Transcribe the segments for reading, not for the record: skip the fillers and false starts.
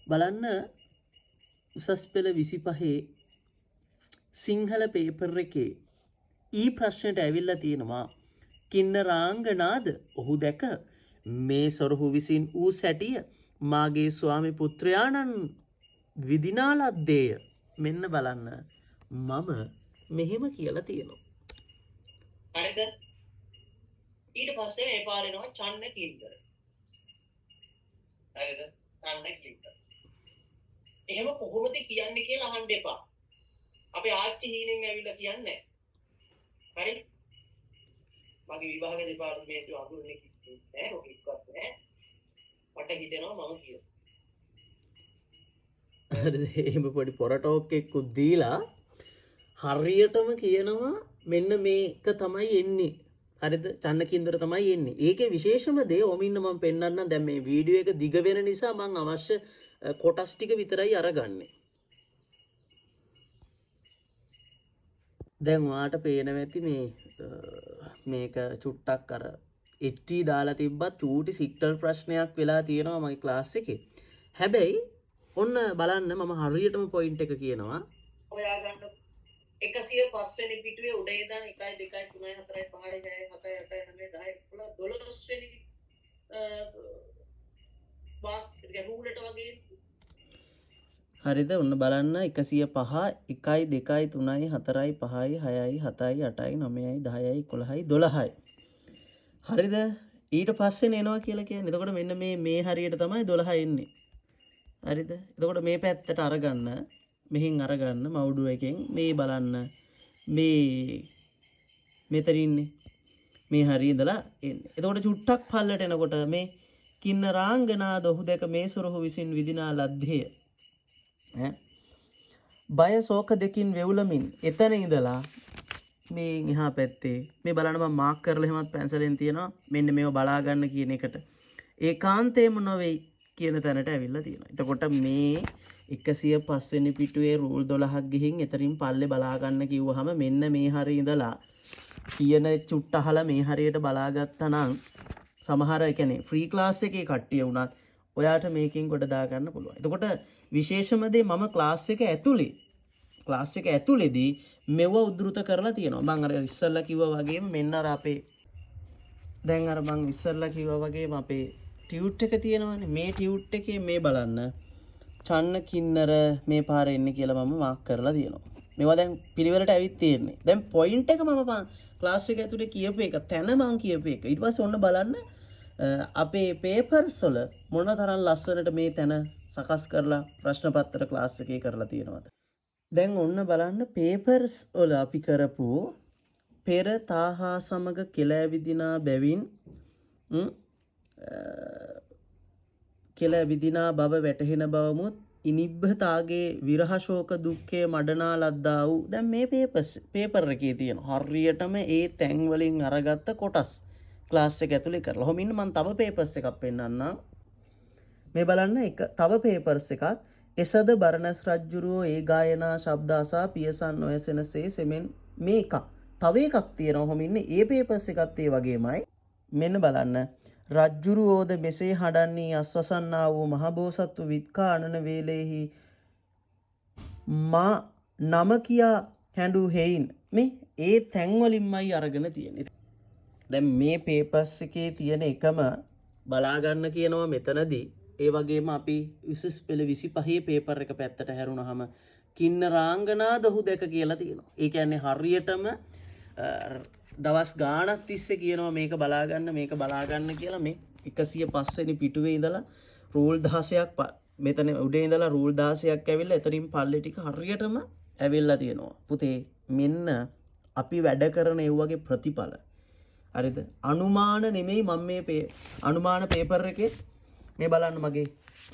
බලන්න උසස් පෙළ 25 සිංහල පේපර් එකේ ඊ ප්‍රශ්නයට ඇවිල්ලා තියෙනවා කින්නරාංගනාද ඔහු දැක මේ සොරහු විසින් ඌ සැටිය මාගේ ස්වාමි පුත්‍රයාණන් විදිනා ලද්දේය. මෙන්න බලන්න මම මෙහෙම කියලා තියෙනවා. හරිද? ඊට පස්සේ මේ පාරේනවා චන්න කින්දර. හරිද? චන්න කින්දර. එහෙම කොහොමද කියන්නේ කියලා අහන්න එපා. අපේ ආච්චි හීනෙන් ඇවිල්ලා කියන්නේ නැහැ. හරි? මගේ විභාග දෙපාර්තමේන්තුව අඳුරන්නේ නෑ ඔක එක්කවත් නෑ. මට හිතෙනවා මම කියනවා. හරිද? එහෙම පොඩි පොරටෝක් එකක් දීලා හරියටම කියනවා මෙන්න මේක තමයි එන්නේ. හරිද? චන්නකින්දර තමයි එන්නේ. ඒකේ විශේෂම දේ ඔමින්න මම පෙන්නන්නම්. දැන් මේ වීඩියෝ එක දිග වෙන නිසා මම අවශ්‍ය කොටස් ටික විතරයි අරගන්නේ. දැන් ඔයාට පේනවා ඇති මේක චුට්ටක් අර HT දාලා තිබ්බත් චූටි සිග්නල් ප්‍රශ්නයක් වෙලා තියෙනවා මගේ ක්ලාස් එකේ. හැබැයි ඔන්න බලන්න මම හරියටම පොයින්ට් එක කියනවා. ඔයා ගන්න 105 වෙනි පිටුවේ උඩ ඉඳන් 1 2 3 4 5 6 7 8 9 10 11 12 වෙනි රූලට වගේ හරිද? ඔන්න බලන්න 105 1 2 3 4 5 6 7 8 9 10 11 12යි. හරිද? ඊට පස්සේ එනවා කියලා කියන්නේ. එතකොට මෙන්න මේ හරියට තමයි 12 එන්නේ. හරිද? එතකොට මේ පැත්තට අරගන්න, මෙහින් අරගන්න මවුඩු එකෙන් මේ බලන්න. මෙතන ඉන්නේ. මේ හරිය ඉඳලා එන්නේ. එතකොට චුට්ටක් පල්ලට එනකොට මේ කින්නරාංගනාද ඔහු දැක මේ සොරහු විසින් විදිනා ලද්දේය. බය ශෝක දෙකින් වෙවුලමින් එතන ඉඳලා මේ එහා පැත්තේ මේ බලන්න මම මාක් කරලා එහෙමත් පැන්සලෙන් තියනවා මෙන්න මේව බලා ගන්න කියන එකට ඒකාන්තේම නොවේ කියන තැනට ඇවිල්ලා තියෙනවා. එතකොට මේ 105 වෙනි පිටුවේ රූල් 12ක් ගිහින් එතරින් පල්ලේ බලා ගන්න කිව්වහම මෙන්න මේ හරිය ඉඳලා කියන චුට්ට අහලා මේ හරියට බලාගත්තා නම් සමහර ඒ කියන්නේ ෆ්‍රී ක්ලාස් එකේ කට්ටිය වුණත් ඔයාට මේකෙන් ගොඩ දා ගන්න පුළුවන්. එතකොට විශේෂම දේ මම ක්ලාස් එක ඇතුලේදී මෙව උද්දෘත කරලා තියෙනවා. මම අර ඉස්සල්ලා කිව්වා වගේම මෙන්න අර අපේ දැන් අර මම ඉස්සල්ලා කිව්වා වගේම අපේ ටියුට් එක තියෙනවානේ. මේ ටියුට් එකේ මේ බලන්න චන්න කින්නර මේ පාරේ එන්නේ කියලා මම මාක් කරලා තියෙනවා. මේවා දැන් පිළිවෙලට ඇවිත් තියෙන්නේ. දැන් පොයින්ට් එක මම ක්ලාස් එක ඇතුලේ කියපු එක තැන මම කියපු එක. ඊට පස්සේ ඔන්න බලන්න අපේ පේපර්ස් වල මොන තරම් ලස්සනට මේ තැන සකස් කරලා ප්‍රශ්න පත්‍ර ක්ලාස් එකේ කරලා තියෙනවද? දැන් ඔන්න බලන්න පේපර්ස් වල අපි කරපු පෙර තාහා සමග කෙලෑ විදිනා බැවින් කෙලෑ විදිනා බව වැටහෙන බවමුත් ඉනිබ්බතාගේ විරහ ශෝක දුක්ඛේ මඩනා ලද්දා වූ දැන් මේ පේපර් එකේ තියෙන හරියටම ඒ තැන් වලින් අරගත්ත කොටස් ක්ලාස් එක ඇතුලේ කරලා. ඔහොම ඉන්න මම තව පේපර්ස් එකක් පෙන්නන්නම්. මේ බලන්න තව පේපර්ස් එකක් එසද බරණස් රජ්ජුරුවෝ ඒ ගායනා ශබ්ද අසා පියසන් නොයසෙනසේ සෙමෙන් මේ එකක්. තව එකක් තියෙනවා. ඔහොම ඉන්නේ ඒ පේපර්ස් එකත් ඒ වගේමයි. මෙන්න බලන්න රජ්ජුරුවෝද මෙසේ හඩන්නේ අස්වසන්නා වූ මහබෝසත්තු විත්කා අනන වේලෙහි මා නම කියා හැඬු හේයින් මේ ඒ තැන් වලින්මයි අරගෙන තියෙන්නේ. දැන් මේ පේපර්ස් එකේ තියෙන එකම බලා ගන්න කියනවා මෙතනදී. ඒ වගේම අපි විශේෂ පෙළ 25 පේපර් එක පැත්තට හැරුණාම කින්නරාංගනාද ඔහු දැක කියලා තියෙනවා. ඒ කියන්නේ හරියටම දවස් ගාණක් තිස්සේ කියනවා මේක බලා ගන්න කියලා මේ 105 වෙනි පිටුවේ ඉඳලා රූල් 16ක් මෙතන උඩේ ඉඳලා රූල් 16ක් ඇවිල්ලා එතනින් පල්ලේ ටික හරියටම ඇවිල්ලා තියෙනවා. පුතේ මෙන්න අපි වැඩ කරන ඒ වගේ ප්‍රතිඵල. හරිද? අනුමාන නෙමෙයි මම මේ අනුමාන පේපර් එකේ මේ බලන්න මගේ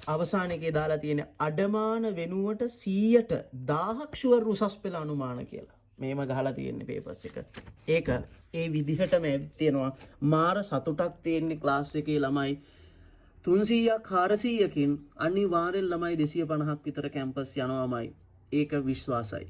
අවසාන එකේ දාලා තියෙන අඩමාන වෙනුවට 100ට 1000ක් ෂුවර් උසස් පෙළ අනුමාන කියලා. මේම ගහලා තියෙන්නේ පේපර්ස් එක. ඒක ඒ විදිහටම තියෙනවා. මාර සතුටක් තියෙන්නේ ක්ලාස් එකේ ළමයි 300ක් 400කින් අනිවාර්යෙන් ළමයි 250ක් විතර කැම්පස් යනවාමයි. ඒක විශ්වාසයි.